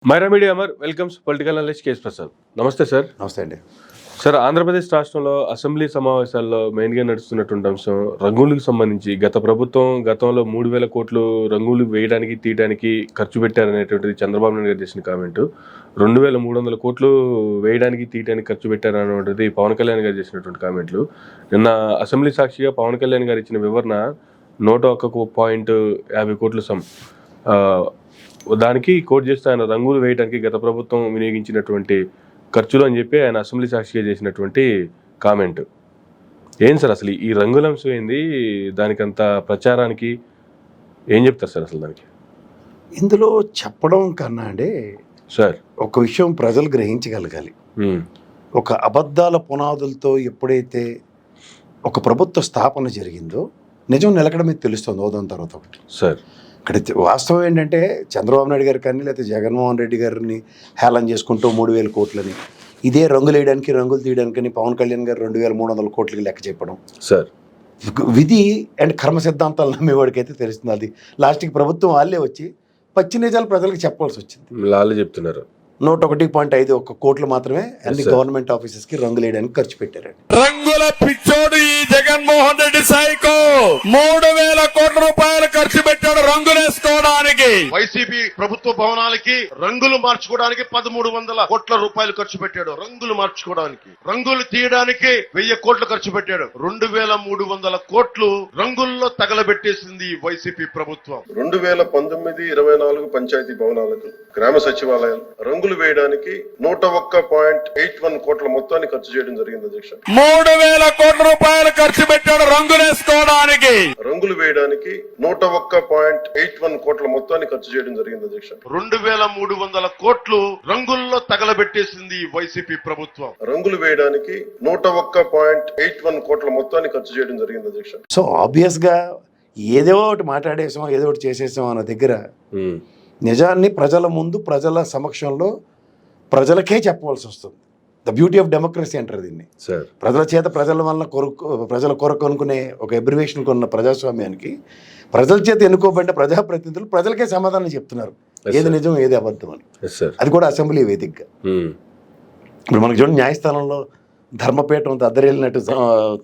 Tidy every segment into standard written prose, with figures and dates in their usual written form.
Myra media Amar welcomes political analyst KS Prasad. నమస్తే sir. నమస్తే అండి. సార్, ఆంధ్రప్రదేశ్ రాష్ట్రంలో అసెంబ్లీ సమావేశాల్లో మెయిన్గా నడుస్తున్నటువంటి అంశం రంగులకు సంబంధించి గత ప్రభుత్వం గతంలో 3,000 కోట్లు రంగులు వేయడానికి తీయడానికి ఖర్చు పెట్టారనేటువంటిది చంద్రబాబు నాయుడు గారు చేసిన కామెంటు. 2,300 కోట్లు వేయడానికి తీయడానికి ఖర్చు పెట్టారనేటువంటిది పవన్ కళ్యాణ్ గారు చేసినటువంటి కామెంట్లు. నిన్న అసెంబ్లీ సాక్షిగా పవన్ కళ్యాణ్ గారు ఇచ్చిన వివరణ 101.50 కోట్ల దానికి కోట్ చేస్తే ఆయన రంగులు వేయడానికి గత ప్రభుత్వం వినియోగించినటువంటి ఖర్చులు అని చెప్పి ఆయన అసెంబ్లీ సాక్షిగా చేసినటువంటి కామెంట్. ఏం సార్ అసలు ఈ రంగుల అంశం ఏంది? దానికంత ప్రచారానికి ఏం చెప్తారు సార్ అసలు దానికి? ఇందులో చెప్పడం కన్నా అండి సార్, ఒక విషయం ప్రజలు గ్రహించగలగాలి. ఒక అబద్ధాల పునాదులతో ఎప్పుడైతే ఒక ప్రభుత్వ స్థాపన జరిగిందో నిజం నిలకడ మీద తెలుస్తుంది ఓదాం తర్వాత ఒకటి. సార్, ఇక్కడ వాస్తవం ఏంటంటే చంద్రబాబు నాయుడు గారు కానీ లేకపోతే జగన్మోహన్ రెడ్డి గారిని హేళన చేసుకుంటూ 3,000 కోట్లని ఇదే రంగులు వేయడానికి రంగులు తీయడానికని పవన్ కళ్యాణ్ గారు 2,300 కోట్లకి లెక్క చెప్పడం సార్, విధి అండ్ కర్మ సిద్ధాంతాలు నమ్మేవాడికైతే తెలుస్తుంది. అది లాస్ట్కి ప్రభుత్వం వాళ్ళే వచ్చి పచ్చి నిజాలు ప్రజలకు చెప్పాల్సి వచ్చింది. లాలు చెప్తున్నారు. 101.51 కోట్లు మాత్రమే అన్ని గవర్నమెంట్ ఆఫీసెస్ కి రంగులు వేయడానికి ఖర్చు పెట్టారండి. రంగుల పిచ్చోడు ఈ జగన్మోహన్ రెడ్డి సైకో 3,000 కోట్ల రూపాయలు ఖర్చు పెట్టాడు రంగులేసుకోవడానికి. వైసీపీ ప్రభుత్వ భవనాలకి రంగులు మార్చుకోవడానికి 1,300 కోట్ల రూపాయలు ఖర్చు పెట్టాడు. రంగులు మార్చుకోవడానికి, రంగులు తీయడానికి 1,000 కోట్లు ఖర్చు పెట్టాడు. 2,300 కోట్లు రంగుల్లో తగలబెట్టేసింది వైసీపీ ప్రభుత్వం. 2019-24 పంచాయతీ భవనాలకు, గ్రామ సచివాలయాలు రంగులు వేయడానికి 101.81 కోట్ల మొత్తాన్ని ఖర్చు చేయడం జరిగింది అధ్యక్ష. 3,000 కోట్ల రూపాయలు ఖర్చు పెట్టాడు రంగులేసుకోవడానికి. రంగులు వేయడానికి 101.81 కోట్ల మొత్తాన్ని ఖర్చు చేయడం జరిగింది అధ్యక్ష. 2,300 కోట్లు రంగుల్లో తగలబెట్టేసింది వైసీపీ ప్రభుత్వం. రంగులు వేయడానికి 101.81 కోట్ల మొత్తాన్ని ఖర్చు చేయడం జరిగింది అధ్యక్ష. సో ఆబ్వియస్ గా ఏదో ఒకటి మాట్లాడేసాం, ఏదో ఒకటి చేసేసాం అన్న దగ్గర నిజాన్ని ప్రజల ముందు ప్రజల సమక్షంలో ప్రజలకే చెప్పవలసి వస్తుంది. ద బ్యూటీ ఆఫ్ డెమోక్రసీ అంటారు దీన్ని. ప్రజల చేత ప్రజల వల్ల ప్రజల కొరకు అనుకునే ఒక ఎబ్రివేషన్ కొన్న ప్రజాస్వామ్యానికి ప్రజల చేత ఎన్నుకోబడిన ప్రజాప్రతినిధులు ప్రజలకే సమాధానం చెప్తున్నారు ఏది నిజం ఏది అబద్ధం అని. అది కూడా అసెంబ్లీ వేదికగా. ఇప్పుడు మనకు చూడండి, న్యాయస్థానంలో ధర్మపీఠం దద్దరెళ్ళినట్టు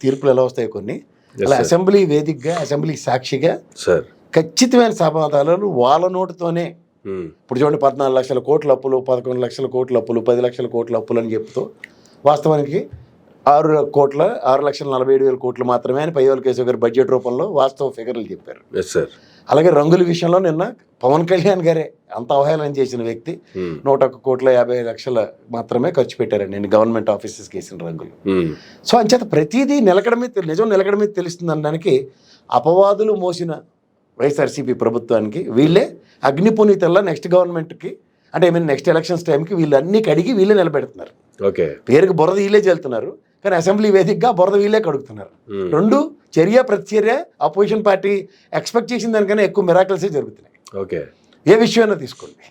తీర్పులు ఎలా వస్తాయి కొన్ని, అలా అసెంబ్లీ వేదికగా అసెంబ్లీ సాక్షిగా ఖచ్చితమైన సమాధానాలు వాళ్ళ నోటితోనే. ఇప్పుడు చూడండి, 14 లక్షల కోట్ల అప్పులు, 11 లక్షల కోట్ల అప్పులు, 10 లక్షల కోట్ల అప్పులు అని చెప్తూ వాస్తవానికి 6,47,000 కోట్లు మాత్రమే అని పయ్యావుల కేశవ్ గారు బడ్జెట్ రూపంలో వాస్తవ ఫిగర్లు చెప్పారు. అలాగే రంగుల విషయంలో నిన్న పవన్ కళ్యాణ్ గారే అంత అవహేళన చేసిన వ్యక్తి 101.50 కోట్ల మాత్రమే ఖర్చు పెట్టారండి నేను గవర్నమెంట్ ఆఫీసెస్కి వేసిన రంగులు. సో అంచేత ప్రతిదీ నిలకడ మీద నిజం నిలకడ మీద తెలుస్తుంది అనడానికి అపవాదులు మోసిన వైఎస్ఆర్సీపీ ప్రభుత్వానికి వీళ్ళే అగ్నిపునీతల్లా నెక్స్ట్ గవర్నమెంట్కి అంటే నెక్స్ట్ ఎలక్షన్స్ టైంకి వీళ్ళు అన్ని కడిగి వీళ్ళే నిలబెడుతున్నారు. పేరుకి బురద వీళ్ళే చెల్తున్నారు, కానీ అసెంబ్లీ వేదికగా బురద వీళ్ళే కడుగుతున్నారు. రెండు చర్య ప్రతిచర్య అపోజిషన్ పార్టీ ఎక్స్పెక్ట్ చేసిన దానికన్నా ఎక్కువ మిరాకిల్సే జరుగుతున్నాయి. ఏ విషయమైనా తీసుకోండి.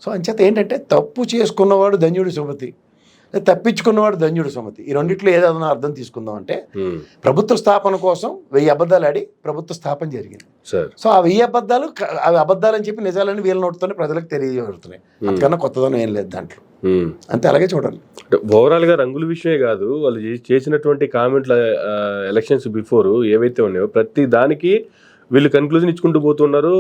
సో అంచేత ఏంటంటే తప్పు చేసుకున్నవాడు ధన్యుడు సుమతి, తప్పించుకున్నవాడు ధన్యుడు సుమతి. ఈ రెండిట్లో ఏదైనా అర్థం తీసుకుందాం అంటే ప్రభుత్వ స్థాపన కోసం 1000 అబద్ధాలు ఆడి ప్రభుత్వ స్థాపన జరిగింది. సో ఆ 1000 అబద్ధాలు అవి అబద్ధాలని చెప్పి నిజాలని వీళ్ళ నోటితోనే ప్రజలకు తెలియజేస్తున్నాయి. అంతకన్నా కొత్తదనం ఏం లేదు దాంట్లో. అంతే, అలాగే చూడండి. ఓవరాల్ గా రంగుల విషయమే కాదు, వాళ్ళు చేసినటువంటి కామెంట్ల ఎలక్షన్స్ బిఫోర్ ఏవైతే ఉన్నాయో ప్రతి దానికి వీళ్ళు కన్క్లూజన్ ఇచ్చుకుంటూ పోతున్నారు,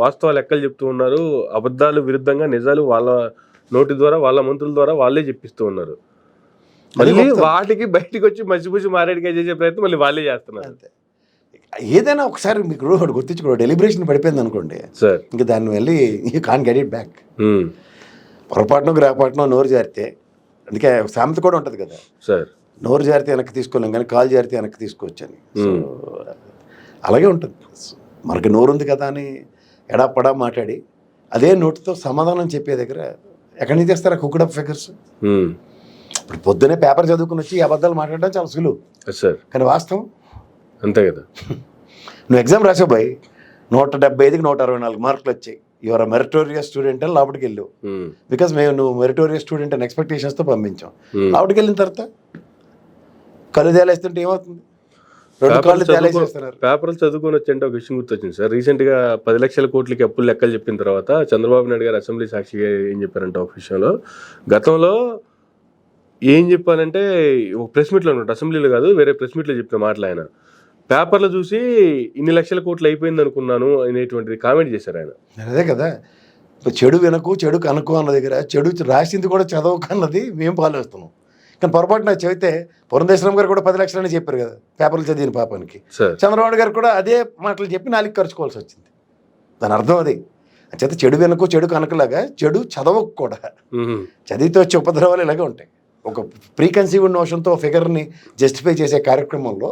వాస్తవ లెక్కలు చెప్తూ ఉన్నారు, అబద్ధాలు విరుద్ధంగా నిజాలు వాళ్ళ నోటి ద్వారా వాళ్ళ మంత్రుల ద్వారా వాళ్ళే చెప్పిస్తూ ఉన్నారు. మళ్ళీ వాటికి బయటకు వచ్చి మసిపూసి మారేడుగా చేసే ప్రయత్నం మళ్ళీ వాళ్ళే చేస్తున్నారు. ఏదైనా ఒకసారి మీకు గుర్తించుకో, డెలిబరేషన్ పడిపోయింది అనుకోండి సార్, ఇంకా దాన్ని వెళ్ళి you can get it back. పొరపాటునో గ్రాపాటునో నోరు జారితే, అందుకే సామెత కూడా ఉంటుంది కదా సార్, నోరు జారితే వెనక్కి తీసుకోలేం కానీ కాలు జారితే వెనక్కి తీసుకోవచ్చని. అలాగే ఉంటుంది. మనకి నోరు ఉంది కదా అని ఎడాపడా మాట్లాడి అదే నోటితో సమాధానం చెప్పే దగ్గర ఎక్కడి నుంచి తెస్తారా కుక్కుడప్ ఫిగర్స్? ఇప్పుడు పొద్దునే పేపర్ చదువుకుని వచ్చి అబద్ధాలు మాట్లాడడం చాలా సులువు, కానీ వాస్తవం అంతే కదా. నువ్వు ఎగ్జామ్ రాసావు బాయ్, 175కి 164 మార్కులు వచ్చాయి, యువర్ మెరిటోరియస్ స్టూడెంట్ అని లోపలికి వెళ్ళావు. బికాస్ మేము నువ్వు మెరిటోరియస్ స్టూడెంట్ అని ఎక్స్పెక్టేషన్స్తో పంపించాం. లోపలికి వెళ్ళిన తర్వాత కళ్ళు తేలేస్తుంటే ఏమవుతుంది? రెండు కాళ్ళు తేలేసేస్తున్నారు. పేపర్లు చదువుకొని వచ్చంటే ఒక విషయం గుర్తొచ్చింది సార్. రీసెంట్ గా 10 లక్షల కోట్లకి అప్పులు లెక్కలు చెప్పిన తర్వాత చంద్రబాబు నాయుడు గారు అసెంబ్లీ సాక్షిగా ఏం చెప్పారంటే ఒక విషయంలో, గతంలో ఏం చెప్పానంటే ఒక ప్రెస్ మీట్లో అనమాట, అసెంబ్లీలో కాదు వేరే ప్రెస్ మీట్లో చెప్పిన మాటలు ఆయన, పేపర్లు చూసి ఇన్ని లక్షల కోట్లు అయిపోయింది అనుకున్నాను అనేటువంటిది కామెంట్ చేశారు ఆయన. అదే కదా, చెడు వినకు చెడు కనుకు అన్న దగ్గర చెడు రాసింది కూడా చదవకు అన్నది మేము పాలేస్తున్నాం. కానీ పొరపాటున చదివితే పురంధేశ్వరం గారు కూడా 10 లక్షలని చెప్పారు కదా పేపర్లు చదివిన పాపానికి. చంద్రబాబు గారు కూడా అదే మాటలు చెప్పి 4 ఖర్చుకోవాల్సి వచ్చింది. దాని అర్థం అది. చేత చెడు వెనుక చెడు కనుకలాగా చెడు చదవకు కూడా, చదివితే వచ్చే ఉపద్రవాలు ఇలాగే ఉంటాయి. ఒక ప్రీకన్సీవ్డ్ నోషన్తో ఫిగర్ని జస్టిఫై చేసే కార్యక్రమంలో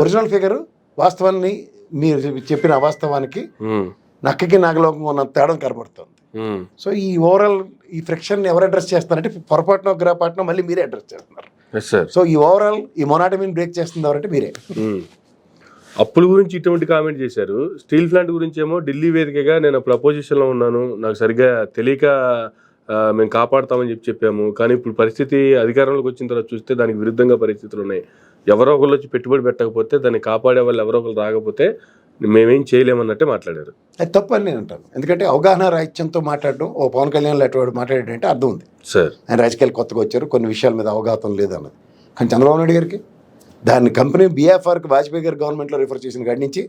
ఒరిజినల్ ఫిగర్ వాస్తవాన్ని మీరు చెప్పిన అవాస్తవానికి నక్కకి నాగలోకం ఉన్న తేడా కనబడుతుంది. సో ఈ ఓవరాల్ ఈ ఫ్రిక్షన్ ఎవరు అడ్రస్ చేస్తారంటే పొరపాటున గ్రహపాటున మళ్ళీ మీరే అడ్రస్ చేస్తున్నారు. సో ఈ ఓవరాల్ ఈ మొనాటమీని బ్రేక్ చేస్తుంది ఎవరంటే మీరే. అప్పుల గురించి ఇటువంటి కామెంట్ చేశారు. స్టీల్ ప్లాంట్ గురించి ఏమో ఢిల్లీ వేదికగా నేను అప్పుడు అపోజిషన్లో ఉన్నాను, నాకు సరిగ్గా తెలియక మేము కాపాడుతామని చెప్పాము. కానీ ఇప్పుడు పరిస్థితి అధికారంలోకి వచ్చిన తర్వాత చూస్తే దానికి విరుద్ధంగా పరిస్థితులు ఉన్నాయి. ఎవరో ఒకళ్ళు వచ్చి పెట్టుబడి పెట్టకపోతే దాన్ని కాపాడే వాళ్ళు ఎవరో ఒకరు రాకపోతే మేమేం చేయలేమన్నట్టే మాట్లాడారు. అది తప్పు అని నేను అంటాను. ఎందుకంటే అవగాహన రాహిత్యంతో మాట్లాడడం ఓ పవన్ కళ్యాణ్ అటువంటి మాట్లాడేటంటే అర్థం ఉంది సార్. ఆయన రాజకీయాలు కొత్తగా వచ్చారు, కొన్ని విషయాల మీద అవగాహన లేదన్నది. కానీ చంద్రబాబు నాయుడు గారికి దాన్ని కంపెనీ BFRకి వాజ్పేయి గారు గవర్నమెంట్లో రిఫర్ చేసిన కాడి నుంచి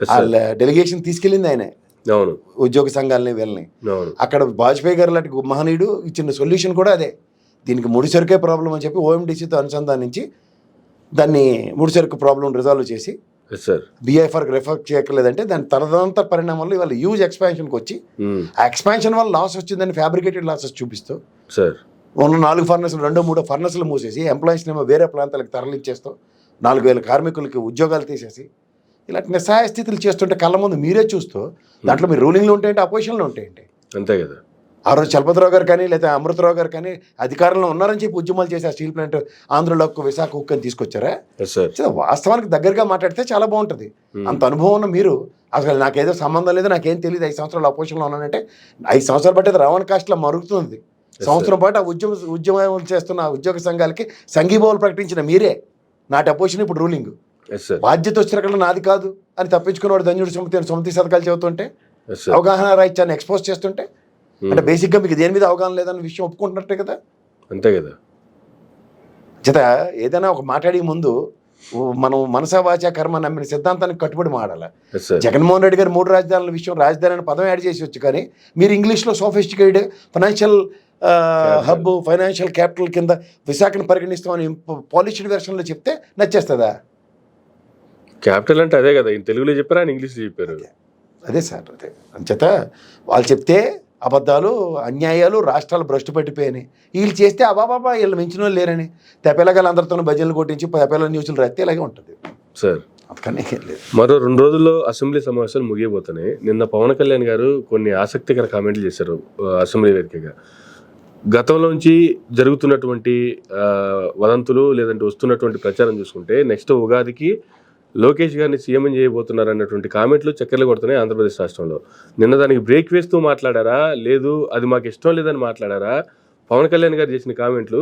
వాళ్ళ డెలిగేషన్ తీసుకెళ్ళింది ఆయనే. అవును, ఉద్యోగ సంఘాలని వెళ్ళని అక్కడ వాజ్పేయి గారు లాంటి మహనీయుడు ఇచ్చిన సొల్యూషన్ కూడా అదే. దీనికి ముడిసరుకే ప్రాబ్లం అని చెప్పి OMDCతో అనుసంధానించి దాన్ని ముడిసరుకు ప్రాబ్లం రిజాల్వ్ చేసి BFRకి రిఫర్ చేయక్కర్లేదంటే దాని తదనంతర పరిణామాల్లో ఇవాళ హ్యూజ్ ఎక్స్పాన్షన్కి వచ్చి ఆ ఎక్స్పాన్షన్ వల్ల లాస్ వచ్చిందని ఫ్యాబ్రికేటెడ్ లాసెస్ చూపిస్తూ ఉన్న 4 ఫర్నెస్లు 2-3 ఫర్నెస్లు మూసేసి ఎంప్లాయీస్ని ఏమో వేరే ప్రాంతాలకు తరలించేస్తూ 4,000 కార్మికులకి ఉద్యోగాలు తీసేసి ఇలాంటి నిస్సహాయ స్థితులు చేస్తుంటే కళ్ళ ముందు మీరే చూస్తూ దాంట్లో మీరు రూలింగ్లో ఉంటాయంటే అపోజిషన్లో ఉంటాయండి. అంతే కదా. ఆ రోజు చలపతిరావు గారు కానీ లేదా అమృతరావు గారు కానీ అధికారంలో ఉన్నారని చెప్పి ఉద్యమాలు చేసి ఆ స్టీల్ ప్లాంట్ ఆంధ్రలోకి విశాఖ ఉక్కని తీసుకొచ్చారా? వాస్తవానికి దగ్గరగా మాట్లాడితే చాలా బాగుంటుంది. అంత అనుభవం ఉన్న మీరు అసలు నాకేదో సంబంధం లేదు, నాకేం తెలియదు, 5 సంవత్సరాలు అపోజిషన్లో ఉన్నానంటే 5 సంవత్సరాలు బట్టి అది రావణ కాస్ట్లో మరుగుతుంది. సంవత్సరం పాటు ఆ ఉద్యమం చేస్తున్న ఉద్యోగ సంఘాలకి సంఘీభావాలు ప్రకటించిన మీరే నాటి అపోజిషన్ ఇప్పుడు రూలింగ్. బాధ్యత వచ్చిన నాది కాదు అని తప్పించుకున్నవాడు ధన్యుడు సుమతి శతకాలు చెబుతుంటే అవగాహన రాహిత్యాన్ని ఎక్స్పోజ్ చేస్తుంటే అంటే బేసిక్గా మీకు దేని మీద అవగాహన లేదన్న విషయం ఒప్పుకుంటున్నట్టే కదా. అంతే కదా. చేత ఏదైనా ఒక మాట్లాడే ముందు మనం మనసా వాచా కర్మ నమ్మిన సిద్ధాంతానికి కట్టుబడి మాడాలి. జగన్మోహన్ రెడ్డి గారు 3 రాజధానుల విషయం రాజధాని అనే పదం యాడ్ చేసి వచ్చు, కానీ మీరు ఇంగ్లీష్లో sophisticated financial hub financial capital కింద విశాఖను పరిగణిస్తామని పాలిష్డ్ వెర్షన్లో చెప్తే నచ్చేస్తుందా? క్యాపిటల్ అంటే అదే కదా, తెలుగులో చెప్పారు ఆయన ఇంగ్లీష్లో చెప్పారు. అదే సార్, అదే అంచేత వాళ్ళు చెప్తే అబద్ధాలు అన్యాయాలు రాష్ట్రాలు భ్రష్టు పట్టిపోయాయని, వీళ్ళు చేస్తే అబాబాబా వీళ్ళు మించిన వాళ్ళు లేరని తెప్పేలాగాలు అందరితో భజనలు కొట్టించి తెప్పేల న్యూస్లు రాస్తే ఇలాగే ఉంటుంది సార్. అందుకనే లేదు. మరో 2 రోజుల్లో అసెంబ్లీ సమావేశాలు ముగియబోతున్నాయి. నిన్న పవన్ కళ్యాణ్ గారు కొన్ని ఆసక్తికర కామెంట్లు చేశారు అసెంబ్లీ వేదికగా. గతంలోంచి జరుగుతున్నటువంటి వదంతులు లేదంటే వస్తున్నటువంటి ప్రచారం చూసుకుంటే నెక్స్ట్ ఉగాదికి లోకేష్ గారిని సీఎం చేయబోతున్నారు అన్నటువంటి కామెంట్లు చక్కర్లు కొడుతున్నాయి ఆంధ్రప్రదేశ్ రాష్ట్రంలో. నిన్న దానికి బ్రేక్ వేస్తూ మాట్లాడారా, లేదు అది మాకు ఇష్టం లేదని మాట్లాడారా? పవన్ కళ్యాణ్ గారు చేసిన కామెంట్లు,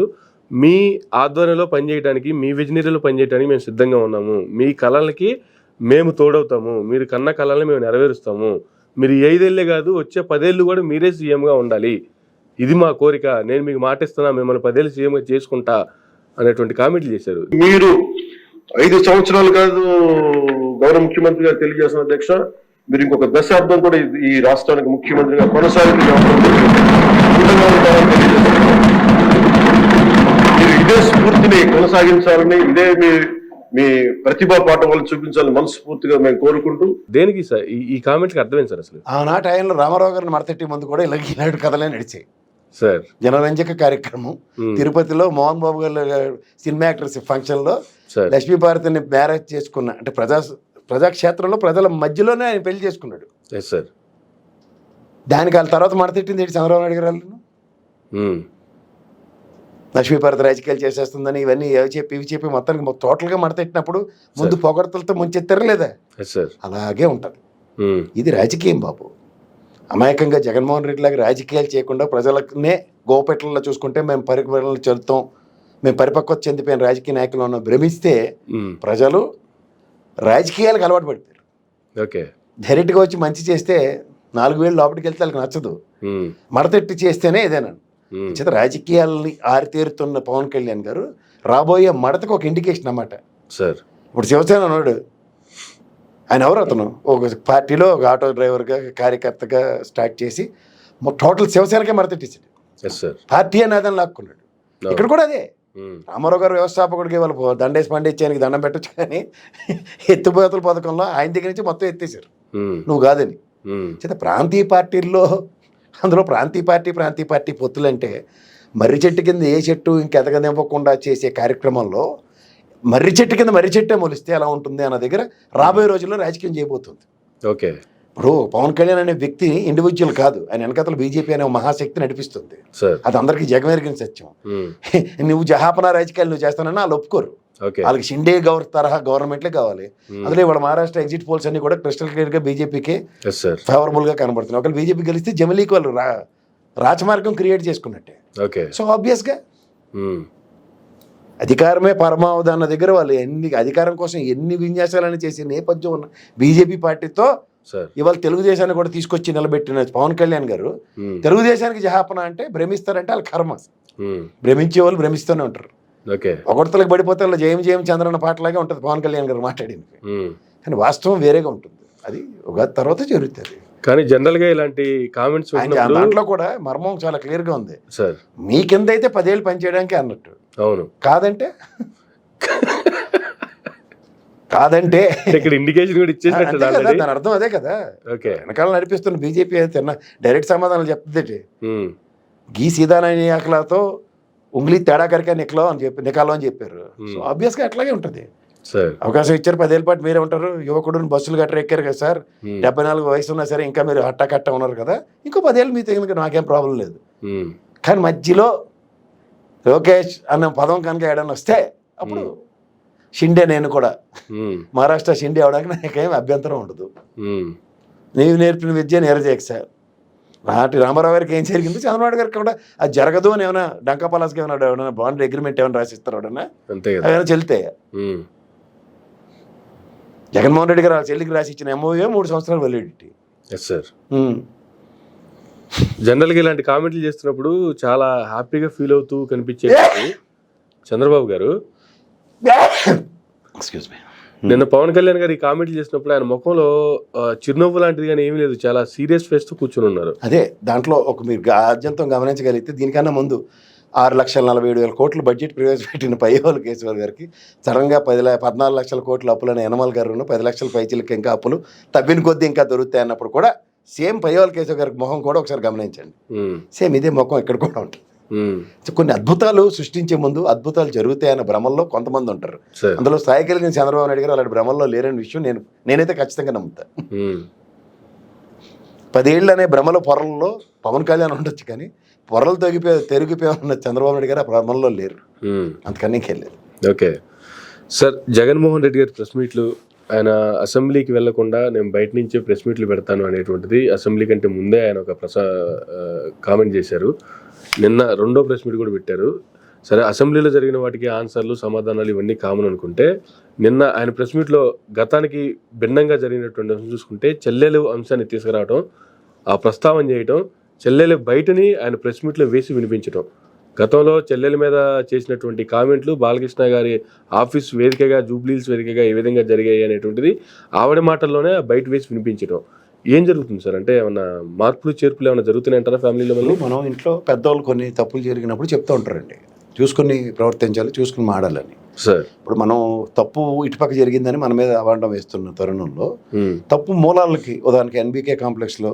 మీ ఆధ్వర్యంలో పనిచేయడానికి మీ విజనరీలో పనిచేయడానికి మేము సిద్ధంగా ఉన్నాము, మీ కళలకి మేము తోడవుతాము, మీరు కన్న కళల్ని మేము నెరవేరుస్తాము, మీరు 5 ఏళ్ళే కాదు వచ్చే 10 ఏళ్ళు కూడా మీరే సీఎంగా ఉండాలి, ఇది మా కోరిక, నేను మీకు మాటిస్తున్నా మిమ్మల్ని 10 ఏళ్ళు సీఎంగా చేసుకుంటా అనేటువంటి కామెంట్లు చేశారు. మీరు 5 సంవత్సరాలు కాదు గౌరవ ముఖ్యమంత్రి గారు తెలియజేసిన అధ్యక్ష, మీరు ఇంకొక దశాబ్దం కూడా ఈ రాష్ట్రానికి ముఖ్యమంత్రిగా మీరు ఇదే స్ఫూర్తిని కొనసాగించాలని, ఇదే మీ ప్రతిభా పాఠవాలు చూపించాలని మనస్ఫూర్తిగా మేము కోరుకుంటూ. దేనికి సార్ ఈ కామెంట్కి అర్థమైంది సార్? అసలు ఆనాటి ఆయనలో రామారావు గారిని మడతెట్టి ముందు కూడా ఇలాంటి కథలే నడిచాయి సార్. జనరంజక కార్యక్రమం తిరుపతిలో మోహన్ బాబు గారు సినిమా యాక్టర్స్ ఫంక్షన్లో లక్ష్మీభారతిని మ్యారేజ్ చేసుకున్న, అంటే ప్రజాక్షేత్రంలో ప్రజల మధ్యలోనే ఆయన పెళ్లి చేసుకున్నాడు సార్. దానికి వాళ్ళ తర్వాత మడతెట్టింది ఏంటి చంద్రబాబు నాయుడు గారు? లక్ష్మీభారతి రాజకీయాలు చేసేస్తుందని ఇవన్నీ ఇవి చెప్పి మొత్తానికి టోటల్గా మడతెట్టినప్పుడు ముందు పొగడతలతో ముంచెత్తారు లేదా? అలాగే ఉంటుంది. ఇది రాజకీయం బాబు. అమాయకంగా జగన్మోహన్ రెడ్డి లాగా రాజకీయాలు చేయకుండా ప్రజలనే గోపెట్లలో చూసుకుంటే మేము పరిపాలన చెందుతాం, మేము పరిపక్వత చెందిపోయిన రాజకీయ నాయకులు ఉన్న భ్రమిస్తే ప్రజలు రాజకీయాలకు అలవాటు పడిపోయారు. ఓకే. డైరెక్ట్గా వచ్చి మంచి చేస్తే 4 వేలు లోపలికి వెళ్తే వాళ్ళకి నచ్చదు, మడతెట్టి చేస్తేనే ఏదైనా. చేత రాజకీయాలని ఆరితేరుతున్న పవన్ కళ్యాణ్ గారు రాబోయే మడతకు ఒక ఇండికేషన్ అన్నమాట సార్. ఇప్పుడు శివసేన ఉన్నాడు, ఆయన ఎవరు అతను ఒక పార్టీలో ఒక ఆటో డ్రైవర్గా కార్యకర్తగా స్టార్ట్ చేసి టోటల్ శివసేనకే మడతెట్టేసాడు. పార్టీ అనేది లాక్కున్నాడు. ఇక్కడ కూడా అదే రామారావు గారు వ్యవస్థాపకుడికి వాళ్ళు దండేసి పండించానికి దండం పెట్టచ్చు, కానీ ఎత్తుపోతల పథకంలో ఆయన దగ్గర నుంచి మొత్తం ఎత్తేసారు, నువ్వు కాదని. చేత ప్రాంతీయ పార్టీల్లో అందులో ప్రాంతీయ పార్టీ పొత్తులంటే మర్రి చెట్టు కింద ఏ చెట్టు ఇంకెదగనివ్వకుండా చేసే కార్యక్రమంలో మర్రి చెట్టు కింద మర్రి చెట్టే మొలిస్తే ఎలా ఉంటుంది అన్న దగ్గర రాబోయే రోజుల్లో రాజకీయం చేయబోతుంది. ఓకే. ఇప్పుడు పవన్ కళ్యాణ్ అనే వ్యక్తి ఇండివిజువల్ కాదు, ఆయన వెనకాతల బీజేపీ అనే మహాశక్తి నడిపిస్తుంది. అది అందరికీ జగమెరిగిన సత్యం. నువ్వు జహాపనా రాజకీయాలు నువ్వు చేస్తానన్నా వాళ్ళు ఒప్పుకోరు. వాళ్ళకి షిండే తరహా గవర్నమెంట్లే కావాలి. అందులో ఇవాళ మహారాష్ట్ర ఎగ్జిట్ పోల్స్ అన్ని కూడా క్రిస్టల్ క్లియర్ గా బీజేపీకి ఫేవరబుల్ గా కనబడుతున్నాయి. ఒకవేళ బీజేపీ గెలిస్తే జమిలీకి వాళ్ళు రాజమార్గం క్రియేట్ చేసుకున్నట్టే. సో ఆబ్వియస్ గా అధికారమే పరమావధి అన్న దగ్గర వాళ్ళు అధికారం కోసం ఎన్ని విన్యాసాలని చేసే నేపథ్యం ఉన్న బీజేపీ పార్టీతో ఇవాళ తెలుగుదేశాన్ని కూడా తీసుకొచ్చి నిలబెట్టిన పవన్ కళ్యాణ్ గారు తెలుగుదేశానికి జహాపన అంటే భ్రమిస్తారంటే వాళ్ళ కర్మ. భ్రమించే వాళ్ళు భ్రమిస్తూనే ఉంటారు. ఒకటితలకు పడిపోతే వాళ్ళ జయం చంద్రన్న పాటలాగే ఉంటుంది పవన్ కళ్యాణ్ గారు మాట్లాడింది, కానీ వాస్తవం వేరేగా ఉంటుంది. అది ఒక తర్వాత జరుగుతుంది. కానీ జనరల్ గా ఇలాంటి కామెంట్స్ దాంట్లో కూడా మర్మం చాలా క్లియర్ గా ఉంది. మీ కింద అయితే 10 ఏళ్ళు పనిచేయడానికి అన్నట్టు. అవును. కాదంటే ఇక్కడ ఇండికేషన్ కూడా ఇచ్చేసినట్టు దాని అర్థం అదే కదా. వెనకాల నడిపిస్తున్న బీజేపీ అయితే డైరెక్ట్ సమాధానం చెప్తుంది. గీ సీదానాయకులతో ఉంగ్లీ తేడా కరికా నికాలో అని చెప్పారు. సో ఆబ్వియస్ గా అట్లాగే ఉంటుంది. అవకాశం ఇచ్చారు, 10 ఏళ్ళ పాటు మీరే ఉంటారు. యువకుడు బస్సులు గట్రా ఎక్కారు కదా సార్, 74 వయసు ఉన్నా సరే ఇంకా మీరు హట్టకట్ట ఉన్నారు కదా, ఇంకో 10 ఏళ్ళు మీ తగిన నాకేం ప్రాబ్లం లేదు. కానీ మధ్యలో లోకేష్ అన్న పదం కనుక ఏడన్నా వస్తే అప్పుడు షిండే నేను కూడా మహారాష్ట్ర షిండే అవడానికి నాకేం అభ్యంతరం ఉండదు. నీవు నేర్పిన విద్య నేరజేయక సార్. నాటి రామారావు గారికి ఏం జరిగిందో చంద్రబాబు గారికి కూడా అది జరగదు అని ఏమైనా డంకా పలాస్కి ఏమైనా బాండ్ అగ్రిమెంట్ ఏమైనా రాసిస్తారు ఎవడన్నా, ఏమైనా చెల్తే. జగన్మోహన్ రెడ్డి గారు వాళ్ళ చెల్లికి రాసి ఇచ్చిన MOU 3 సంవత్సరాలు వెలిడి. జనరల్ గా ఇలాంటి కామెంట్లు చేస్తున్నప్పుడు చాలా హ్యాపీగా ఫీల్ అవుతూ కనిపించే చంద్రబాబు గారు నిన్న పవన్ కళ్యాణ్ గారు ఈ కామెంట్లు చేసినప్పుడు ఆయన ముఖంలో చిరునవ్వు లాంటిది కానీ ఏమీ లేదు, చాలా సీరియస్ ఫేస్ తో కూర్చొని ఉన్నారు. అదే దాంట్లో ఒక మీరు ఆద్యంతం గమనించగలిగితే దీనికన్నా ముందు 6,47,000 కోట్లు బడ్జెట్ ప్రవేశపెట్టిన పయ్యవోలు కేశవర్ గారికి సడన్గా 14 లక్షల కోట్ల అప్పులని యనమల గారు 10 లక్షల పైచీలకి ఇంకా అప్పులు తవ్విన కొద్దీ ఇంకా దొరుకుతాయి అన్నప్పుడు కూడా సేమ్ పయ్యవోలు కేశవ గారికి మొహం కూడా ఒకసారి గమనించండి. సేమ్ ఇదే ముఖం ఇక్కడ కూడా ఉంటుంది. కొన్ని అద్భుతాలు సృష్టించే ముందు అద్భుతాలు జరుగుతాయన్న భ్రమల్లో కొంతమంది ఉంటారు. అందులో స్థాయి కలిగిన చంద్రబాబు నాయుడు గారు అలాంటి భ్రమల్లో లేరని విషయం నేనైతే ఖచ్చితంగా నమ్ముతా. 10 ఏళ్ళు అనే భ్రమల పొరల్లో పవన్ కళ్యాణ్ ఉండొచ్చు, కానీ పొరలు తెగిపోయి ఉన్న చంద్రబాబు నాయుడు గారు ఆ భ్రమంలో లేరు. అంతకన్నా ఇంకెళ్ళలేదు. ఓకే సార్, జగన్మోహన్ రెడ్డి గారి ప్రెస్ మీట్లు ఆయన అసెంబ్లీకి వెళ్లకుండా నేను బయట నుంచే ప్రెస్ మీట్లు పెడతాను అనేటువంటిది అసెంబ్లీ కంటే ముందే ఆయన ఒక కామెంట్ చేశారు. నిన్న 2వ ప్రెస్ మీట్ కూడా పెట్టారు. సరే, అసెంబ్లీలో జరిగిన వాటికి ఆన్సర్లు సమాధానాలు ఇవన్నీ కామన్ అనుకుంటే, నిన్న ఆయన ప్రెస్ మీట్లో గతానికి భిన్నంగా జరిగినటువంటి అంశం చూసుకుంటే చెల్లెలు అంశాన్ని తీసుకురావడం, ఆ ప్రస్తావన చేయటం, చెల్లెలు బయటని ఆయన ప్రెస్ మీట్లో వేసి వినిపించడం, గతంలో చెల్లెల మీద చేసినటువంటి కామెంట్లు బాలకృష్ణ గారి ఆఫీస్ వేదికగా జూబ్లీహిల్స్ వేదికగా ఏ విధంగా జరిగాయి అనేటువంటిది ఆవిడ మాటల్లోనే బయట వేసి వినిపించడం. ఏం జరుగుతుంది సార్? అంటే ఏమన్నా మార్పులు చేర్పులు ఏమైనా జరుగుతున్నాయంటారా ఫ్యామిలీలో? మనం ఇంట్లో పెద్దవాళ్ళు కొన్ని తప్పులు జరిగినప్పుడు చెప్తూ ఉంటారండి, చూసుకుని ప్రవర్తించాలి, చూసుకుని మాడాలని. సార్, ఇప్పుడు మనం తప్పు ఇటుపక్క జరిగిందని మన మీద అవాండం వేస్తున్న తరుణంలో తప్పు మూలాలకి ఉదాహరణకి NBK కాంప్లెక్స్లో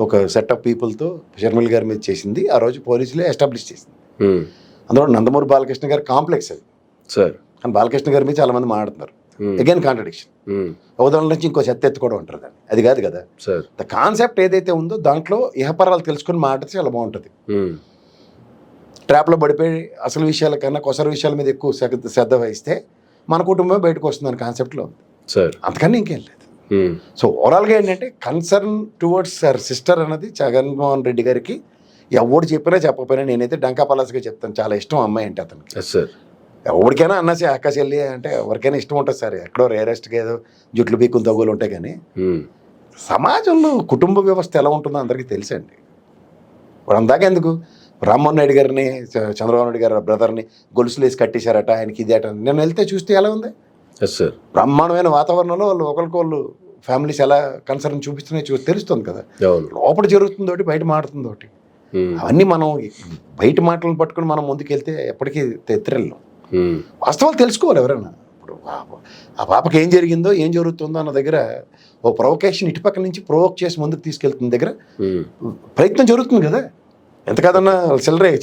ఒక సెట్ ఆఫ్ పీపుల్తో షర్మిల గారి మీద చేసింది ఆ రోజు పోలీసులే ఎస్టాబ్లిష్ చేసింది. అందులో నందమూరి బాలకృష్ణ గారి కాంప్లెక్స్ అది సార్, కానీ బాలకృష్ణ గారి మీద చాలా మంది మాట్లాడుతున్నారు. Again contradiction. ఉదాహరణ నుంచి ఇంకో చెత్త ఎత్తుకోవడం ఉంటారు, దాన్ని అది కాదు కదా. ద కాన్సెప్ట్ ఏదైతే ఉందో దాంట్లో ఇహపరాలు తెలుసుకుని మాట్లాడితే చాలా బాగుంటుంది. ట్రాప్లో పడిపోయి అసలు విషయాల కన్నా కొసర విషయాల మీద ఎక్కువ శ్రద్ధ వహిస్తే మన కుటుంబమే బయటకు వస్తుందని కాన్సెప్ట్లో ఉంది. అంతకన్నా ఇంకేం లేదు. సో ఓవరాల్గా ఏంటంటే కన్సర్న్ టువర్డ్స్ సర్ సిస్టర్ అన్నది జగన్మోహన్ రెడ్డి గారికి ఎవరు చెప్పినా చెప్పకపోయినా నేనైతే డంకా పలాస్గా చెప్తాను, చాలా ఇష్టం అమ్మాయి అంటే అతనికి. ఎవరికైనా అన్నసి అక్క చెల్లి అంటే ఎవరికైనా ఇష్టం ఉంటుంది సార్. ఎక్కడో రేరెస్ట్గా ఏదో జుట్లు పీకులు తగ్గులు ఉంటాయి, కానీ సమాజంలో కుటుంబ వ్యవస్థ ఎలా ఉంటుందో అందరికీ తెలుసండి. ఇప్పుడు అందాక ఎందుకు రామ్మోహన్ రెడ్డి గారిని, చంద్రబాబు నాయుడు గారి బ్రదర్ని గొలుసులు వేసి కట్టేశారట, ఆయనకి ఇది అట. నేను వెళ్తే చూస్తే ఎలా ఉంది? సార్ బ్రహ్మాండమైన వాతావరణంలో వాళ్ళు ఒకరికొళ్ళు ఫ్యామిలీస్ ఎలా కన్సర్న్ చూపిస్తున్నాయి తెలుస్తుంది కదా. లోపల జరుగుతుంది ఒకటి, బయట మాడుతుంది ఒకటి. అవన్నీ మనం బయట మాటలను పట్టుకుని మనం ముందుకెళ్తే ఎప్పటికీ తెత్తిరెళ్ళం. వాస్తవాలు తెలుసుకోవాలి ఎవరైనా. ఇప్పుడు ఆ పాపకి ఏం జరిగిందో, ఏం జరుగుతుందో అన్న దగ్గర ఓ ప్రొవకేషన్ ఇటుపక్క నుంచి ప్రొవోక్ చేసి ముందుకు తీసుకెళ్తున్న దగ్గర ప్రయత్నం జరుగుతుంది కదా. ఎంత కాదన్నా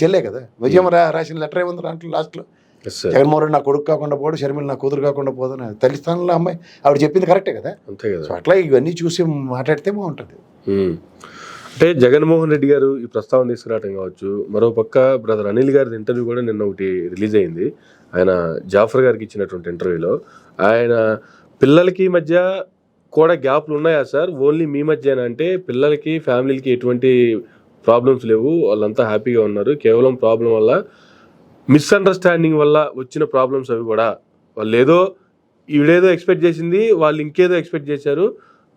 చెల్లే కదా. విజయం రాసిన లెటర్ ఏముంది దాంట్లో లాస్ట్లో? జగన్మోహన్ రెడ్డి నా కొడుకు కాకుండా పోడు, షర్మిల నా కూతురు కాకుండా పోదని తల్లి స్థానంలో అమ్మాయి ఆవిడ చెప్పింది కరెక్టే కదా. అంతే కదా. సో అట్లా ఇవన్నీ చూసి మాట్లాడితే బాగుంటుంది. అంటే జగన్మోహన్ రెడ్డి గారు ఈ ప్రస్తావన తీసుకురావడం కావచ్చు, మరోపక్క బ్రదర్ అనిల్ గారి ఇంటర్వ్యూ కూడా నిన్న ఒకటి రిలీజ్ అయింది. ఆయన జాఫర్ గారికి ఇచ్చినటువంటి ఇంటర్వ్యూలో ఆయన పిల్లలకి మధ్య కూడా గ్యాప్లు ఉన్నాయా సార్, ఓన్లీ మీ మధ్యనా అంటే పిల్లలకి ఫ్యామిలీకి ఎటువంటి ప్రాబ్లమ్స్ లేవు, వాళ్ళంతా హ్యాపీగా ఉన్నారు, కేవలం ప్రాబ్లం వల్ల మిస్అండర్స్టాండింగ్ వల్ల వచ్చిన ప్రాబ్లమ్స్ అవి కూడా, వాళ్ళు ఏదో ఈవిడేదో ఎక్స్పెక్ట్ చేసింది, వాళ్ళు ఇంకేదో ఎక్స్పెక్ట్ చేశారు,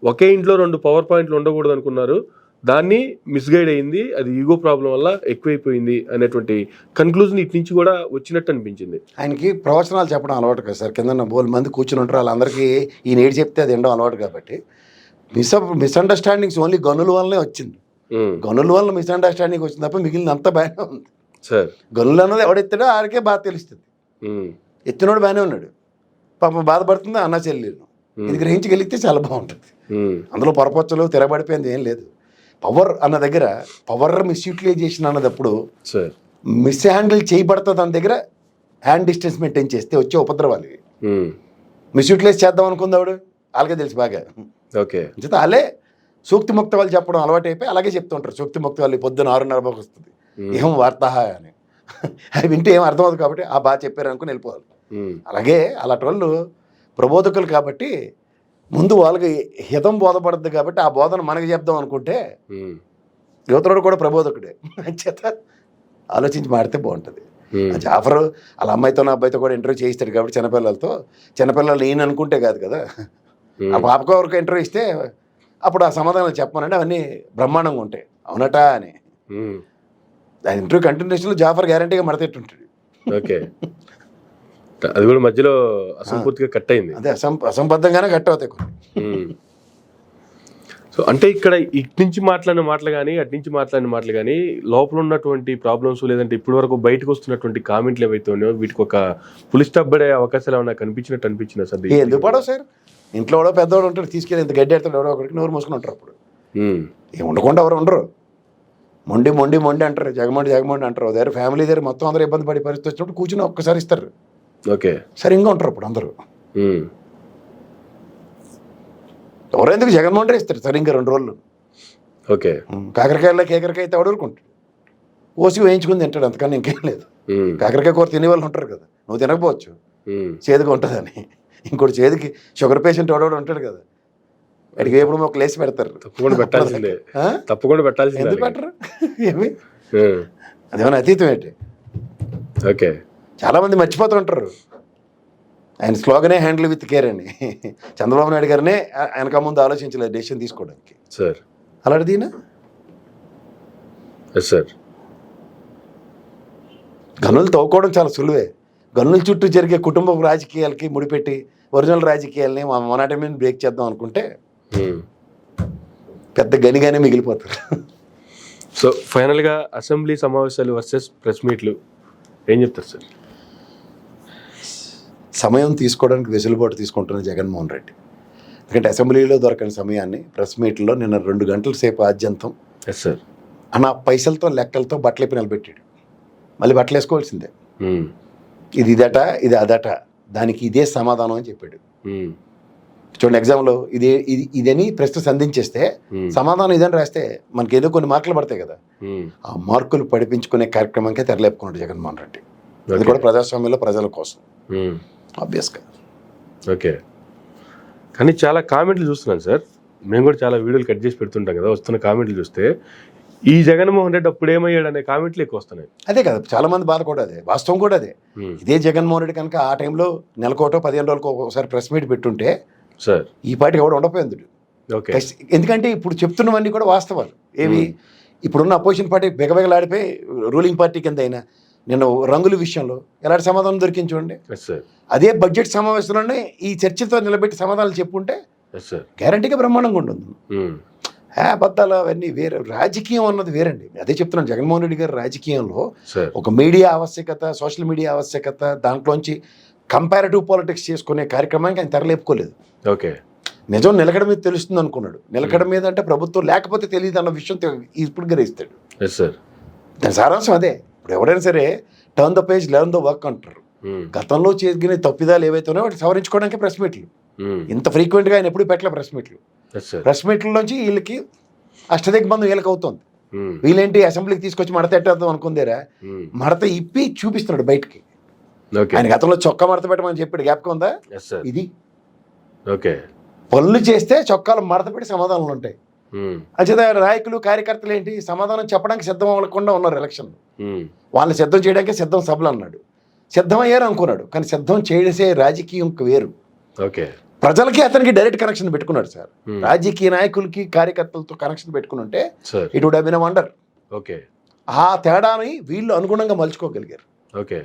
ఒకే ఇంట్లో 2 పవర్ పాయింట్లు ఉండకూడదు అనుకున్నారు, దాన్ని మిస్గైడ్ అయింది, అది ఈగో ప్రాబ్లం వల్ల ఎక్కువైపోయింది అనేటువంటి కన్క్లూజన్ ఇటు నుంచి కూడా వచ్చినట్టు అనిపించింది. ఆయనకి ప్రవచనాలు చెప్పడం అలవాటు కదా సార్. కింద బోల్ మంది కూర్చుని ఉంటారు, వాళ్ళందరికీ ఈయన ఏడు చెప్తే అది ఎండో అలవాటు కాబట్టి మిస్అండర్స్టాండింగ్స్ ఓన్లీ గనుల వల్లనే వచ్చింది. గనుల వల్ల మిస్అండర్స్టాండింగ్ వచ్చింది తప్ప మిగిలిన అంతా బాగానే ఉంది సార్. గనులు అన్నది ఎవడెత్తాడో ఆడికే బాగా తెలుస్తుంది. ఎత్తినోడు బాగానే ఉన్నాడు, పాపం బాధపడుతుంది అన్న చెల్లెలు. ఇది గ్రహించగలిగితే చాలా బాగుంటుంది. అందులో పొరపచ్చలు తిరగబడిపోయింది ఏం లేదు. పవర్ అన్న దగ్గర పవర్ మిస్యూటిలైజేషన్ అన్నదప్పుడు మిస్ హ్యాండిల్ చేయబడుతుంది. దాని దగ్గర హ్యాండ్ డిస్టెన్స్ మెయింటైన్ చేస్తే వచ్చే ఉపద్రవాలు మిస్యూటిలైజ్ చేద్దాం అనుకుందాడు వాళ్ళకే తెలుసు బాగా. ఓకే, వాళ్ళే సూక్తి ముక్త వాళ్ళు చెప్పడం అలవాటు అయిపోయి అలాగే చెప్తుంటారు. సూక్తి ముక్త వాళ్ళు పొద్దున 6:30 వస్తుంది, ఏం వార్త అని అవి వింటే ఏం అర్థం అవుతుంది కాబట్టి ఆ బాగా చెప్పారు అనుకుని వెళ్ళిపోవాలి. అలాగే అలాంటి వాళ్ళు ప్రబోధకులు కాబట్టి ముందు వాళ్ళకి హితం బోధపడుతుంది కాబట్టి ఆ బోధన మనకి చెప్దాం అనుకుంటే యువతరుడు కూడా ప్రబోధకుడే. చేత ఆలోచించి మాడితే బాగుంటుంది. జాఫర్ వాళ్ళ అమ్మాయితో నా అబ్బాయితో కూడా ఇంటర్వ్యూ చేయిస్తాడు కాబట్టి చిన్నపిల్లలు నేను అనుకుంటే కాదు కదా. ఆ పాపకు వరకు ఇంటర్వ్యూ ఇస్తే అప్పుడు ఆ సమాధానాలు చెప్పమనండి, అవన్నీ బ్రహ్మాండంగా ఉంటాయి. అవునటా అని ఆ ఇంటర్వ్యూ కంటిన్యూషన్లో జాఫర్ గ్యారంటీగా మడతెట్టుంటాడు. ఓకే, అది కూడా మధ్యలో అసంపూర్తిగా కట్ అయింది. అదే అసంబద్ధంగానే కట్ అవుతాయి కొన్ని. సో అంటే ఇక్కడ ఇటు నుంచి మాట్లాడిన మాటలు కానీ అటు నుంచి మాట్లాడిన మాటలు కానీ లోపల ఉన్నటువంటి ప్రాబ్లమ్స్ లేదంటే ఇప్పటి వరకు బయటకు వస్తున్నటువంటి కామెంట్లు ఏవైతే ఉన్నాయో వీటికి ఒక పులి స్టాప్ పడే అవకాశాలు ఏమైనా కనిపించినా సార్? ఎందుకు పడవు సార్? ఇంట్లో ఎవడో పెద్దవాడు ఉంటాడు, తీసుకెళ్ళి ఇంత గడ్డి ఎడతాడు, ఎవడో ఒకరికి నోరు మూసుకుని ఉంటారు. అప్పుడు ఏం ఉండకుండా ఎవరు ఉండరు. మొండి అంటారు, జగమండి అంటారు. దగ్గర ఫ్యామిలీ దగ్గర మొత్తం అందరూ ఇబ్బంది పడే పరిస్థితి వచ్చినప్పుడు కూర్చుని ఒక్కసారి ఇస్తారు. ఓకే, సరిగ్గా ఉంటారు అప్పుడు అందరూ. ఎవరెందుకు జగన్మోహన్ రెడ్డి ఇస్తారు సరిగ్గా 2 రోజులు. ఓకే, కేకరకాయ అయితే ఎవడుకుంటాడు, ఓసి వేయించుకుని తింటాడు, అంతకన్నా ఇంకేం లేదు. కాకరకాయ కూర తినే వాళ్ళు ఉంటారు కదా, నువ్వు తినకపోవచ్చు చేదుగా ఉంటుందని. ఇంకోటి చేదుకి షుగర్ పేషెంట్ ఎవడోడు ఉంటాడు కదా, వాడికి ఎప్పుడు ఒక లేసి పెడతారు. తప్పకుండా పెట్టాల్సిందే. ఎందుకు పెట్టరు? ఏమి అదేమన్నా అతీతం ఏంటి? ఓకే, చాలా మంది మర్చిపోతుంటారు. ఆయన స్లోగనే హ్యాండిల్ విత్ కేర్ అని. చంద్రబాబు నాయుడు గారినే ఆయనక ముందు ఆలోచించలేదు డెసిషన్ తీసుకోవడానికి సార్. అలాంటిదినా సార్? గనులు తవ్వుకోవడం చాలా సులువే. గనుల చుట్టూ జరిగే కుటుంబ రాజకీయాలకి ముడిపెట్టి ఒరిజినల్ రాజకీయాలని మొనాటమీ బ్రేక్ చేద్దాం అనుకుంటే పెద్ద గనిగానే మిగిలిపోతారు. సో ఫైనల్గా అసెంబ్లీ సమావేశాలు వర్సెస్ ప్రెస్ మీట్లు ఏం చెప్తారు సార్? సమయం తీసుకోవడానికి వెసులుబాటు తీసుకుంటున్న జగన్మోహన్ రెడ్డి. ఎందుకంటే అసెంబ్లీలో దొరకని సమయాన్ని ప్రెస్ మీట్లో నిన్న 2 గంటల సేపు ఆద్యంతం సార్ అన్న పైసలతో లెక్కలతో బట్టలేపి నిలబెట్టాడు. మళ్ళీ బట్టలు వేసుకోవాల్సిందే. ఇది ఇదట, ఇది అదట, దానికి ఇదే సమాధానం అని చెప్పాడు. చూడండి, ఎగ్జామ్లో ఇదని ప్రశ్న సంధించేస్తే సమాధానం ఇదని రాస్తే మనకి ఏదో కొన్ని మార్కులు పడతాయి కదా, ఆ మార్కులు పడిపించుకునే కార్యక్రమానికే తెరలేపుకున్నాడు జగన్మోహన్ రెడ్డి. అది కూడా ప్రజాస్వామ్యంలో ప్రజల కోసం ఆబ్వియస్గా. ఓకే, కానీ చాలా కామెంట్లు చూస్తున్నాను సార్. మేము కూడా చాలా వీడియోలు కట్ చేసి పెడుతుంటాం కదా, వస్తున్న కామెంట్లు చూస్తే ఈ జగన్మోహన్ రెడ్డి అప్పుడు ఏమయ్యాడు అనే కామెంట్లు ఎక్కువ వస్తున్నాయి. అదే కదా చాలా మంది బాధ కూడా అదే, వాస్తవం కూడా అదే. ఇదే జగన్మోహన్ రెడ్డి కనుక ఆ టైంలో నెలకోటో 15 రోజులకో ఒకసారి ప్రెస్ మీట్ పెట్టుంటే సార్ ఈ పార్టీకి ఎవడు ఉండపోయింది. ఓకే. ఎందుకంటే ఇప్పుడు చెప్తున్నవన్నీ కూడా వాస్తవాలు. ఏవి ఇప్పుడున్న అపోజిషన్ పార్టీ బెగబెగలాడిపోయి రూలింగ్ పార్టీ కింద అయినా నేను రంగుల విషయంలో ఎలాంటి సమాధానం దొరికింది చూడండి. అదే బడ్జెట్ సమావేశంలోనే ఈ చర్చతో నిలబెట్టి సమాధానాలు చెప్పుంటే గ్యారంటీగా బ్రహ్మాండంగా ఉంటుంది. అబద్ధాలు అవన్నీ వేరే, రాజకీయం అన్నది వేరండి. అదే చెప్తున్నాను, జగన్మోహన్ రెడ్డి గారి రాజకీయంలో ఒక మీడియా ఆవశ్యకత, సోషల్ మీడియా ఆవశ్యకత, దాంట్లోంచి కంపారిటివ్ పాలిటిక్స్ చేసుకునే కార్యక్రమానికి ఆయన తెరలేపుకోలేదు. ఓకే. నిజం నిలకడ మీద తెలుస్తుంది అనుకున్నాడు. నిలకడ మీద అంటే ప్రభుత్వం లేకపోతే తెలియదు అన్న విషయం ఇప్పుడు గ్రహిస్తాడు. దాని సారాంశం అదే. ఇప్పుడు ఎవరైనా సరే turn the page learn the work అంటారు. గతంలో చేసిన తప్పిదాలు ఏవైతే ఉన్నాయో వాటి సవరించుకోవడానికి ప్రెస్ మీట్లు. ఇంత ఫ్రీక్వెంట్గా ఆయన ఎప్పుడు పెట్టలే ప్రెస్ మీట్లు. ప్రెస్ మీట్లలోంచి వీళ్ళకి అష్టదిగ్బంధం వీళ్ళకి అవుతుంది. వీళ్ళేంటి అసెంబ్లీకి తీసుకొచ్చి మడత ఎట్టేద్దాం అనుకుందేరా, మడత ఇప్పి చూపిస్తున్నాడు బయటికి. ఆయన గతంలో చొక్కా మడత పెట్టమని చెప్పాడు, జ్ఞాపకం ఉందా? ఇది ఓకే. పనులు చేస్తే చొక్కాలు మడత పెట్టి సమాధానాలు ఉంటాయి. అంచేత నాయకులు కార్యకర్తలు ఏంటి సమాధానం చెప్పడానికి సిద్ధం అవ్వకుండా ఉన్నారు. ఎలక్షన్ వాళ్ళని సిద్ధం చేయడానికి సిద్ధం సభలు అన్నాడు, సిద్ధం అయ్యారు అనుకున్నాడు. కానీ సిద్ధం చేసే రాజకీయం వేరు. ఓకే. ప్రజలకి అతనికి డైరెక్ట్ కనెక్షన్ పెట్టుకున్నాడు సార్. రాజకీయ నాయకులకి కార్యకర్తలతో కనెక్షన్ పెట్టుకుని it would have been a wonder. Okay. ఆ తేడాని వీళ్ళు అనుగుణంగా మలుచుకోగలిగారు. ఓకే.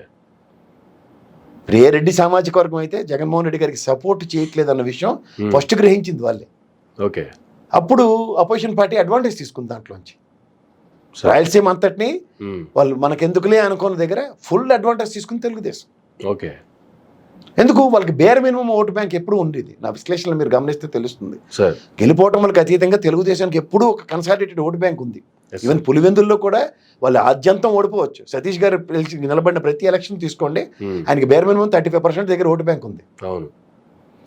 రెడ్డి సామాజిక వర్గం అయితే జగన్మోహన్ రెడ్డి గారికి సపోర్ట్ చేయట్లేదు అన్న విషయం ఫస్ట్ గ్రహించింది వాళ్ళే. ఓకే. అప్పుడు అపోజిషన్ పార్టీ అడ్వాంటేజ్ తీసుకుంది దాంట్లోంచి. రాయలసీమ అంతటిని వాళ్ళు మనకెందుకులే అనుకున్న దగ్గర ఫుల్ అడ్వాంటేజ్ తీసుకుని తెలుగుదేశం. ఓకే. ఎందుకు వాళ్ళకి బేర్ మినిమం ఓటు బ్యాంక్ ఎప్పుడు ఉండేది. నా విశ్లేషణలు మీరు గమనిస్తే తెలుస్తుంది. గెలుపోవటంకి అతీతంగా తెలుగుదేశానికి ఎప్పుడూ ఒక కన్సాలిడేటెడ్ ఓటు బ్యాంక్ ఉంది. ఈవెన్ పులివెందుల్లో కూడా వాళ్ళు ఆద్యంతం ఓడిపోవచ్చు. సతీష్ గారు నిలబడిన ప్రతి ఎలక్షన్ తీసుకోండి, ఆయనకి బేర్ మినిమం 35% దగ్గర ఓటు బ్యాంక్ ఉంది. అవును.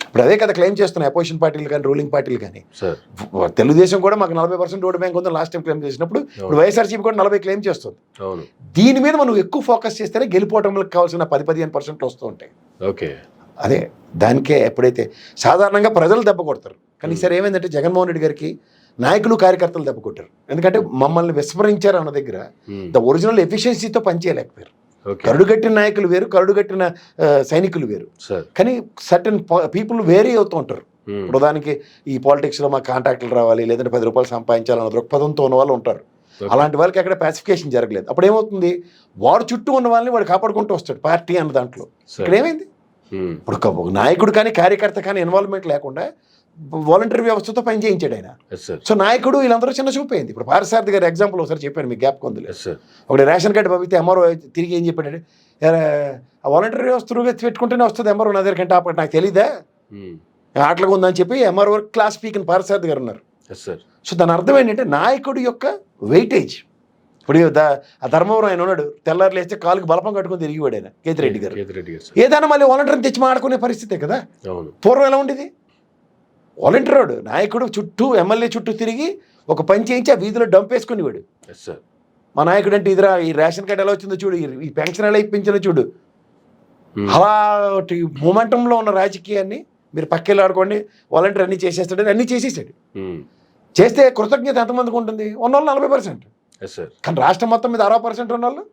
ఇప్పుడు అదే కదా క్లెయిమ్ చేస్తున్నాయి అపోజిషన్ పార్టీలు కానీ రూలింగ్ పార్టీలు కానీ. తెలుగుదేశం కూడా మాకు 40% ఓటు బ్యాంక్ ఉంది లాస్ట్ టైం క్లెయిమ్ చేసినప్పుడు, ఇప్పుడు వైఎస్ఆర్సీపీ కూడా 40 క్లెయిమ్ చేస్తుంది. దీని మీద మనం ఎక్కువ ఫోకస్ చేస్తేనే గెలిపోవటంలోకి కావాల్సిన 10-15% వస్తూ ఉంటాయి. ఓకే. అదే దానికే ఎప్పుడైతే సాధారణంగా ప్రజలు దెబ్బ కొడతారు. కానీ ఈసారి ఏమైందంటే జగన్మోహన్ రెడ్డి గారికి నాయకులు కార్యకర్తలు దెబ్బ కొట్టారు. ఎందుకంటే మమ్మల్ని విస్మరించారు అన్న దగ్గర ద ఒరిజినల్ ఎఫిషియన్సీతో పనిచేయలేకపోయారు. కరుడుగట్టిన నాయకులు వేరు, కరుడుగట్టిన సైనికులు వేరు. కానీ సర్టన్ పీపుల్ వేరీ అవుతూ ఉంటారు. ఇప్పుడు దానికి ఈ పాలిటిక్స్లో మాకు కాంట్రాక్టులు రావాలి, లేదంటే 10 రూపాయలు సంపాదించాలన్న దృక్పథంతో ఉన్న వాళ్ళు ఉంటారు. అలాంటి వాళ్ళకి అక్కడ పాసిఫికేషన్ జరగలేదు. అప్పుడు ఏమవుతుంది, వాడు చుట్టూ ఉన్న వాళ్ళని వాడు కాపాడుకుంటూ వస్తాడు పార్టీ అన్న దాంట్లో. ఇక్కడ ఏమైంది, ఇప్పుడు ఒక నాయకుడు కానీ కార్యకర్త కానీ ఇన్వాల్వ్మెంట్ లేకుండా వాలంటరీ వ్యవస్థతో పని చేయించాడు ఆయన. సో నాయకుడు వీళ్ళందరూ చిన్న చూపోయింది. ఇప్పుడు పారసారథి గారి ఎగ్జాంపుల్ ఒకసారి చెప్పాను, మీకు జ్ఞాపకం ఉంది. ఒకటి రేషన్ కార్డు పంపితే ఎంఆర్ఓ తిరిగి ఏం చెప్పాడు, ఆ వాలంటరీ వ్యవస్థ పెట్టుకుంటేనే వస్తుంది ఎంఆర్ఓ నా దగ్గర కంటే అప్పుడు నాకు తెలీదా ఆటలుగా ఉందని చెప్పి ఎంఆర్ఓ క్లాస్ పీక్ అని పారసారథి గారు ఉన్నారు. సో దాని అర్థం ఏంటంటే నాయకుడి యొక్క వెయిటేజ్. ఇప్పుడు ఆ ధర్మవరం ఆయన ఉన్నాడు, తెల్లారు లేస్తే కాలుకి బలపం కట్టుకుని తిరిగివాడు ఆయన కేతిరెడ్డి గారు. ఏదైనా మళ్ళీ వాలంటీర్ని తెచ్చి మాడుకునే పరిస్థితే కదా. పూర్వం ఎలా ఉండేది, వాలంటీర్ నాయకుడు చుట్టూ ఎమ్మెల్యే చుట్టూ తిరిగి ఒక పని చేయించి ఆ వీధిలో డంప్ వేసుకునేవాడు. మా నాయకుడు అంటే ఇదిరా, ఈ రేషన్ కార్డు ఎలా వచ్చిందో చూడు, ఈ పెన్షన్ ఎలా ఇప్పించిందో చూడు. అలా మూమెంటంలో ఉన్న రాజకీయాన్ని మీరు పక్కెళ్ళి ఆడుకోండి, వాలంటీర్ అన్నీ చేసేస్తాడు, అన్నీ చేసేసాడు. చేస్తే కృతజ్ఞత ఎంతమందికి ఉంటుంది, ఉన్నవాళ్ళు 40%. కానీ రాష్ట్రం మొత్తం మీద 60% ఉన్నవాళ్ళు.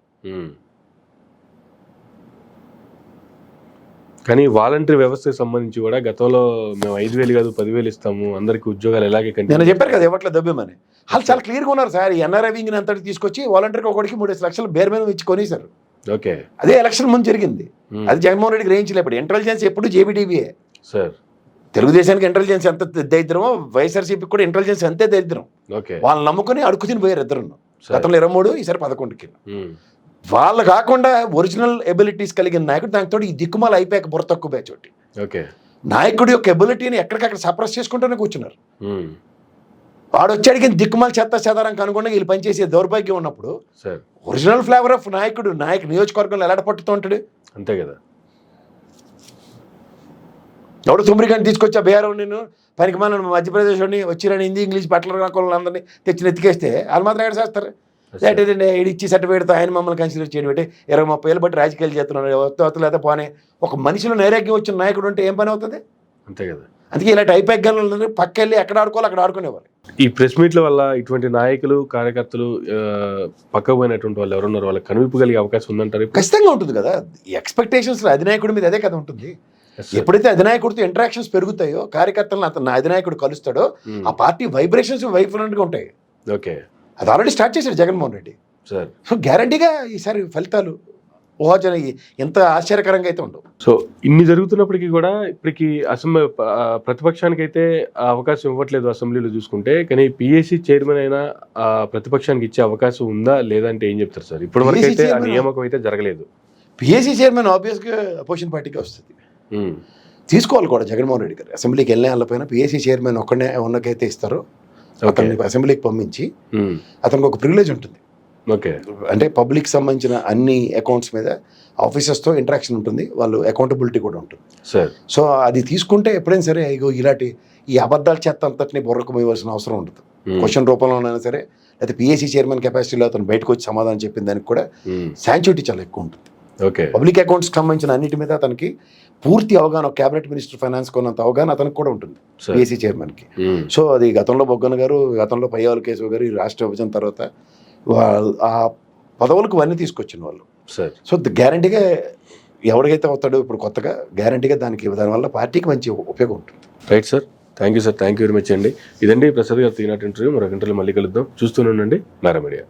కానీ వాలంటరీ వ్యవస్థకు సంబంధించి కూడా గతంలో మేము 5,000 కాదు 10,000 ఇస్తాము, అందరికి ఉద్యోగాలు ఎలాగే నేను చెప్పారు కదా ఇవ్వట్లేదు దబ్బేమని. వాళ్ళు చాలా క్లియర్గా ఉన్నారు సార్. ఈ ఎన్ఆర్ఐ వింగ్ని అంతటి తీసుకొచ్చి వాలంటీర్కి ఒకటికి 3 లక్షలు బేర్ మీద ఇచ్చి కొనేశారు. ఓకే. అదే ఎలక్షన్ ముందు జరిగింది. అది జగన్మోహన్ రెడ్డికి గ్రహించలేప్పుడు. ఇంటెలిజెన్స్ ఎప్పుడు జేబీడీబీఏ సార్. తెలుగుదేశానికి ఇంటెలిజెన్స్ ఎంత దరిద్రమో వైఎస్ఆర్సీపీకి కూడా ఇంటెలిజెన్స్ అంతే దరిద్రం. వాళ్ళని నమ్ముకొని అడుగు తిని పోయారు ఇద్దరు. గతంలో 23, ఈసారి 11కి. వాళ్ళు కాకుండా ఒరిజినల్ ఎబిలిటీస్ కలిగిన నాయకుడు, దానితో ఈ దిక్కుమాల అయిపోయాక బుర్ర తక్కువ బ్యాచ్ ఒకటి. నాయకుడి యొక్క ఎబిలిటీని ఎక్కడికక్కడ సప్రెస్ చేసుకుంటూనే కూర్చున్నారు. వాడు వచ్చాడికి దిక్కుమాల చెత్త చెదారానికి అనుగుణంగా వీళ్ళు పనిచేసే దౌర్భాగ్యం ఉన్నప్పుడు ఒరిజినల్ ఫ్లేవర్ ఆఫ్ నాయకుడు నియోజకవర్గంలో ఎలాడ పట్టుతూ ఉంటాడు. అంతే కదా. ఎవడు తుమ్మిరిగాని తీసుకొచ్చా బీహార్ నేను పనికి మన మధ్యప్రదేశ్ వచ్చిరని హిందీ ఇంగ్లీష్ బట్టలు రాకోళ్ళందరినీ తెచ్చి ఎత్తికేస్తే వాళ్ళు మాత్రం ఎక్కడ చేస్తారు. లేదండి ఇచ్చి సర్టిఫికేట్తో ఆయన మమ్మల్ని కన్సిడర్ చేయడం పెట్టి 20-30 ఏళ్ళు బట్టి రాజకీయాలు చేస్తున్నాడు వస్తు లేదా పోనే ఒక మనిషిలో నైరాగ్యం వచ్చిన నాయకుడు ఉంటే ఏం పని అవుతుంది. అంతే కదా. అందుకే ఇలాంటి ఐపాక్ గన్లు పక్క వెళ్ళి ఎక్కడ ఆడుకోవాలి అక్కడ ఆడుకునేవారు. ఈ ప్రెస్ మీట్ల వల్ల ఇటువంటి నాయకులు కార్యకర్తలు పక్కకు పోయినటువంటి వాళ్ళు ఎవరున్నారు వాళ్ళకి కనువిప్పు కలిగే అవకాశం ఉందంటారు ఇప్పుడు? ఖచ్చితంగా ఉంటుంది కదా. ఎక్స్పెక్టేషన్స్ అధినాయకుడి మీద అదే కదా ఉంటుంది. Yes, sir. ఎప్పుడైతే అధినాయకుడితో ఇంటరాక్షన్స్ పెరుగుతాయో, కార్యకర్తలను అతను అధినాయకుడు కలుస్తాడో, ఆ పార్టీ వైబ్రేషన్స్ వైఫ్రెంట్గా ఉంటాయి. ఓకే అది ఆల్రెడీ స్టార్ట్ చేశాడు జగన్మోహన్ రెడ్డి. సార్. సో గ్యారంటీగా ఈసారి ఫలితాలు ఊహాజన ఎంత ఆశ్చర్యకరంగా అయితే ఉండవు. సో ఇన్ని జరుగుతున్నప్పటికీ కూడా ఇప్పటికి ప్రతిపక్షానికి అయితే అవకాశం ఇవ్వట్లేదు అసెంబ్లీలో చూసుకుంటే. కానీ పిఎస్సి చైర్మన్ అయినా ప్రతిపక్షానికి ఇచ్చే అవకాశం ఉందా లేదా అంటే ఏం చెప్తారు సార్? ఇప్పటి వరకు అయితే ఆ నియామకం అయితే జరగలేదు. పిఎస్సి చైర్మన్ ఆబ్వియస్గా అపోజిషన్ పార్టీకి వస్తుంది. తీసుకోవాలి కూడా జగన్మోహన్ రెడ్డి గారు. అసెంబ్లీకి వెళ్ళిన వాళ్ళపైన పిఎస్సి చైర్మన్ ఒక్కడే ఉన్నకైతే ఇస్తారు. అతన్ని అసెంబ్లీకి పంపించి అతనికి ఒక ప్రివిలేజ్ ఉంటుంది. ఓకే, అంటే పబ్లిక్ సంబంధించిన అన్ని అకౌంట్స్ మీద ఆఫీసర్స్తో ఇంటరాక్షన్ ఉంటుంది, వాళ్ళు అకౌంటబిలిటీ కూడా ఉంటుంది సార్. సో అది తీసుకుంటే ఎప్పుడైనా సరే ఇగో ఇలాంటి ఈ అబద్ధాల చెత్త అంతటిని బుర్రకు పోయవలసిన అవసరం ఉంటుంది. క్వశ్చన్ రూపంలోనైనా సరే, అయితే పిఎస్సి చైర్మన్ కెపాసిటీలో అతను బయటకు వచ్చి సమాధానం చెప్పిన దానికి కూడా శాంచుటీ చాలా ఎక్కువ ఉంటుంది. ఓకే, పబ్లిక్ అకౌంట్స్కి సంబంధించిన అన్నిటి మీద అతనికి పూర్తి అవగాహన, క్యాబినెట్ మినిస్టర్ ఫైనాన్స్ కొన్నంత అవగాహన అతనికి కూడా ఉంటుంది పిఎస్సి చైర్మన్కి. సో అది గతంలో బొగ్గన గారు, గతంలో పయ్యావుల కేశవ్ గారు, ఈ రాష్ట్ర విభజన తర్వాత ఆ పదవులకు ఇవన్నీ తీసుకొచ్చిన వాళ్ళు. సో గ్యారంటీగా ఎవరికైతే అవుతాడో ఇప్పుడు కొత్తగా గ్యారంటీగా దానివల్ల పార్టీకి మంచి ఉపయోగం ఉంటుంది. Right sir, thank you sir, thank you very much అండి. ఇదండి ప్రసాద్ గారు తీనట్టు ఇంటర్వ్యూ. మరొక ఇంటర్వ్యూ మళ్ళీ కలుద్దాం. చూస్తూనే ఉండండి నారా మీడియా.